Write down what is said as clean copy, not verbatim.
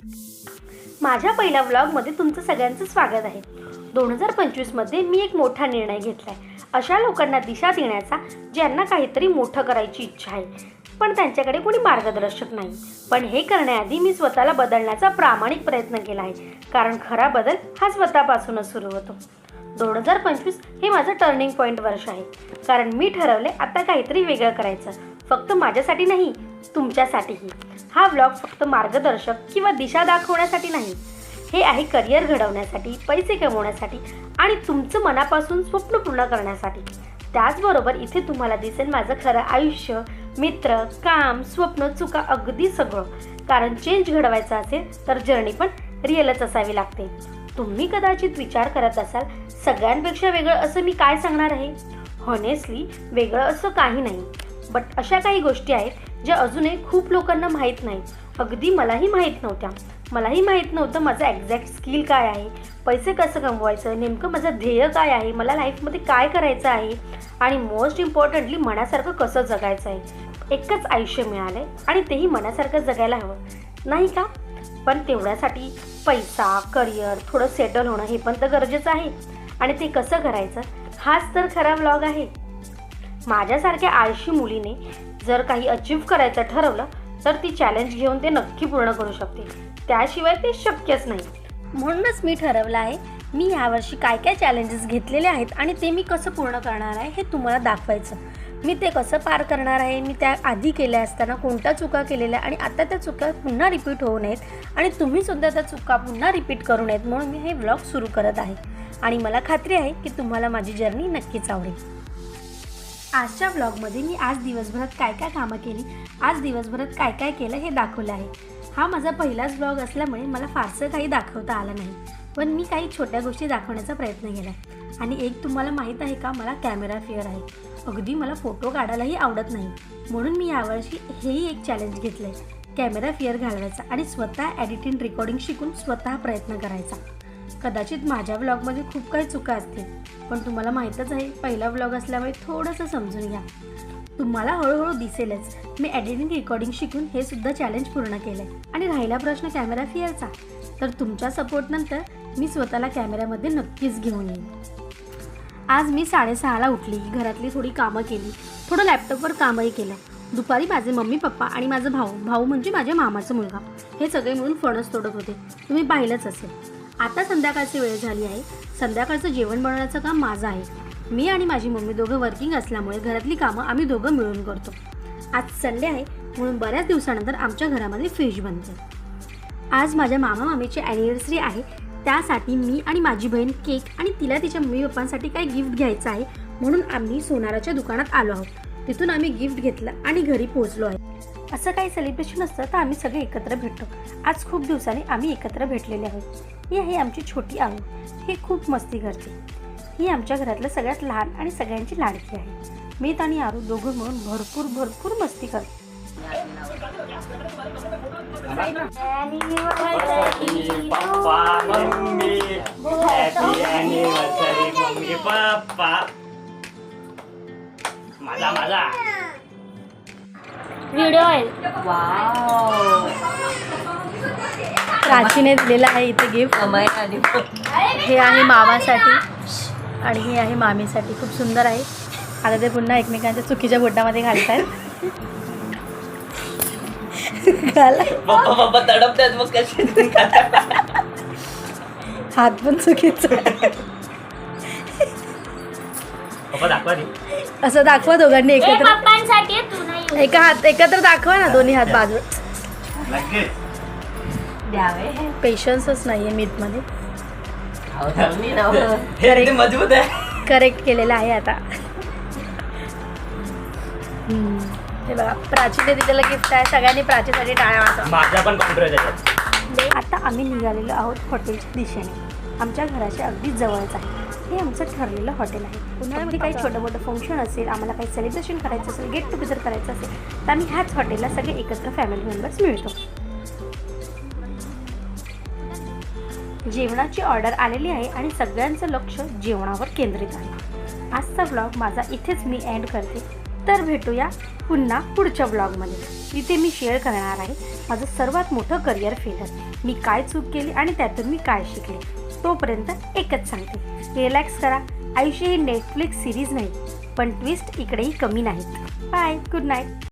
माझ्या पहिल्या व्लॉगमध्ये तुमचं सगळ्यांचं स्वागत आहे। 2025 मध्ये मी एक मोठा निर्णय घेतलाय, अशा लोकांना दिशा देण्याचा ज्यांना काहीतरी मोठं करायची इच्छा आहे पण त्यांच्याकडे कोणी मार्गदर्शक नाही। पण हे करण्याआधी मी स्वतःला बदलण्याचा प्रामाणिक प्रयत्न केला आहे, कारण खरा बदल हा स्वतःपासूनच सुरू होतो। 2025 हे माझं टर्निंग पॉईंट वर्ष आहे, कारण मी ठरवले आता काहीतरी वेगळं करायचं, फक्त माझ्यासाठी नाही तुमच्यासाठीही। हा व्लॉग फक्त मार्गदर्शक किंवा दिशा दाखवण्यासाठी नाही, हे आहे करिअर घडवण्यासाठी, पैसे कमवण्यासाठी आणि तुमचं मनापासून स्वप्न पूर्ण करण्यासाठी। त्याचबरोबर इथे तुम्हाला दिसेल माझं खरं आयुष्य, मित्र, काम, स्वप्न, चुका, अगदी सगळं। कारण चेंज घडवायचा असेल तर जर्नी पण रिअलच असावी लागते। तुम्ही कदाचित विचार करत असाल, सगळ्यांपेक्षा वेगळं असं मी काय सांगणार आहे? हॉनेस्टली वेगळं असं काही नाही, बट अशा काही गोष्टी आहेत ज्या अजूनही खूप लोकांना माहीत नाही। अगदी मलाही माहीत नव्हत्या। मलाही माहीत नव्हतं माझं एक्झॅक्ट स्किल काय आहे, पैसे कसं कमवायचं, नेमकं माझं ध्येय काय आहे, मला लाईफमध्ये काय करायचं आहे आणि मोस्ट इम्पॉर्टंटली मनासारखं कसं जगायचं आहे। एकच आयुष्य मिळालंय आणि तेही मनासारखं जगायला हवं, नाही का? पण तेवढ्यासाठी पैसा, करिअर, थोडं सेटल होणं हे पण तर गरजेचं आहे। आणि ते कसं करायचं हाच तर खरा व्लॉग आहे। माझ्यासारख्या आळशी मुलीने जर काही अचीव्ह करायचं ठरवलं तर ती चॅलेंज घेऊन ते नक्की पूर्ण करू शकते, त्याशिवाय ते शक्यच नाही। म्हणूनच मी ठरवलं आहे, मी यावर्षी काय काय चॅलेंजेस घेतलेले आहेत आणि ते मी कसं पूर्ण करणार आहे हे तुम्हाला दाखवायचं। मी ते कसं पार करणार आहे, मी त्या आधी केल्या असताना कोणत्या चुका केलेल्या आणि आता त्या चुका पुन्हा रिपीट होऊ नयेत आणि तुम्हीसुद्धा त्या चुका पुन्हा रिपीट करू नयेत, म्हणून मी हे व्लॉग सुरू करत आहे। आणि मला खात्री आहे की तुम्हाला माझी जर्नी नक्कीच आवडेल। आजच्या व्लॉगमध्ये मी आज दिवसभरात काय काय कामं केली, आज दिवसभरात काय काय केलं हे दाखवलं आहे। हा माझा पहिलाच व्लॉग असल्यामुळे मला फारसं काही दाखवता आलं नाही, पण मी काही छोट्या गोष्टी दाखवण्याचा प्रयत्न केला। आणि एक तुम्हाला माहीत आहे का, मला कॅमेरा फिअर आहे। अगदी मला फोटो काढायलाही आवडत नाही, म्हणून मी यावर्षी हेही एक चॅलेंज घेतलं आहे, कॅमेरा फिअर घालवायचा आणि स्वतः एडिटिंग रेकॉर्डिंग शिकून स्वतः प्रयत्न करायचा। कदाचित माझ्या व्लॉगमध्ये खूप काही चुका असतील, पण तुम्हाला माहीतच आहे पहिला व्लॉग असल्यामुळे थोडंसं समजून घ्या। तुम्हाला हळूहळू दिसेलच मी एडिटिंग रेकॉर्डिंग शिकून हे सुद्धा चॅलेंज पूर्ण केलं आहे। आणि राहिला प्रश्न कॅमेरा फिअरचा, तर तुमच्या सपोर्टनंतर मी स्वतःला कॅमेऱ्यामध्ये नक्कीच घेऊन येईन। आज मी 6:30ला उठली, घरातली थोडी कामं केली, थोडं लॅपटॉपवर कामही केलं। दुपारी माझे मम्मी पप्पा आणि माझा भाऊ म्हणजे माझ्या मामाचा मुलगा हे सगळे मिळून फणस तोडत होते, तुम्ही पाहिलंच असेल। आता संध्याकाळची वेळ झाली आहे, संध्याकाळचं जेवण बनवण्याचं काम माझं आहे। मी आणि माझी मम्मी दोघं वर्किंग असल्यामुळे घरातली कामं आम्ही दोघं मिळून करतो। आज संडे आहे, म्हणून बऱ्याच दिवसानंतर आमच्या घरामध्ये फिश बनते। आज माझ्या मामा मामीची ॲनिव्हर्सरी आहे, त्यासाठी मी आणि माझी बहीण केक आणि तिला तिच्या मम्मी पप्पांसाठी काही गिफ्ट घ्यायचं आहे, म्हणून आम्ही सोनाराच्या दुकानात आलो आहोत। तिथून आम्ही गिफ्ट घेतलं आणि घरी पोहोचलो आहे। असं काही सेलिब्रेशन असतं तर आम्ही सगळे एकत्र भेटतो। आज खूप दिवसांनी आम्ही एकत्र भेटलेले आहोत। ही आहे आमची छोटी आऊ, ही खूप मस्ती करते। ही आमच्या घरातलं सगळ्यात लहान आणि सगळ्यांची लाडकी आहे। मी आणि आरू दोघं मिळून भरपूर मस्ती करतो। व्हिडिओ आहे, वाव, प्राचीने दिलेलं आहे इथे गिफ्ट। हे आहे मामासाठी आणि हे आहे मामीसाठी, खूप सुंदर आहे। आता ते पुन्हा एकमेकांच्या चुकीच्या बोटामध्ये घालतात। हात पण चुकीचा असं दाखवा दोघांनी एकत्र, एका हात एकत्र दाखवा ना, दोन्ही हात बाजू। पेशन्सच नाहीये मीत मध्ये, करेक्ट केलेलं आहे आता। हे बघा, प्राचीने दिलेलं गिफ्ट आहे, सगळ्यांनी प्राचीसाठी टाळ्या वाजवा। आता आम्ही निघालेलो आहोत हॉटेलच्या दिशेने, आमच्या घराच्या अगदी जवळच आहे। हे आमचं ठरलेलं हॉटेल आहे। उन्हाळ्यामध्ये काही छोटं मोठं फंक्शन असेल, आम्हाला काही सेलिब्रेशन करायचं असेल, गेट टुगेदर करायचं असेल, तर आम्ही ह्याच हॉटेलला सगळे एकत्र फॅमिली मेंबर्स मिळतो। जेवणाची ऑर्डर आलेली आहे आणि सगळ्यांचं लक्ष जेवणावर केंद्रित आहे। आजचा व्लॉग माझा इथेच मी एंड करते। तर भेटूया पुन्हा पुढच्या ब्लॉगमध्ये, जिथे मी शेअर करणार आहे माझं सर्वात मोठं करिअर फेलर, मी काय चूक केली आणि त्यातून मी काय शिकले. तोपर्यंत एकच सांगते, रिलॅक्स करा. आयुष्य ही नेटफ्लिक्स सिरीज नाही, पण ट्विस्ट इकडेही कमी नाहीत. Bye, good night.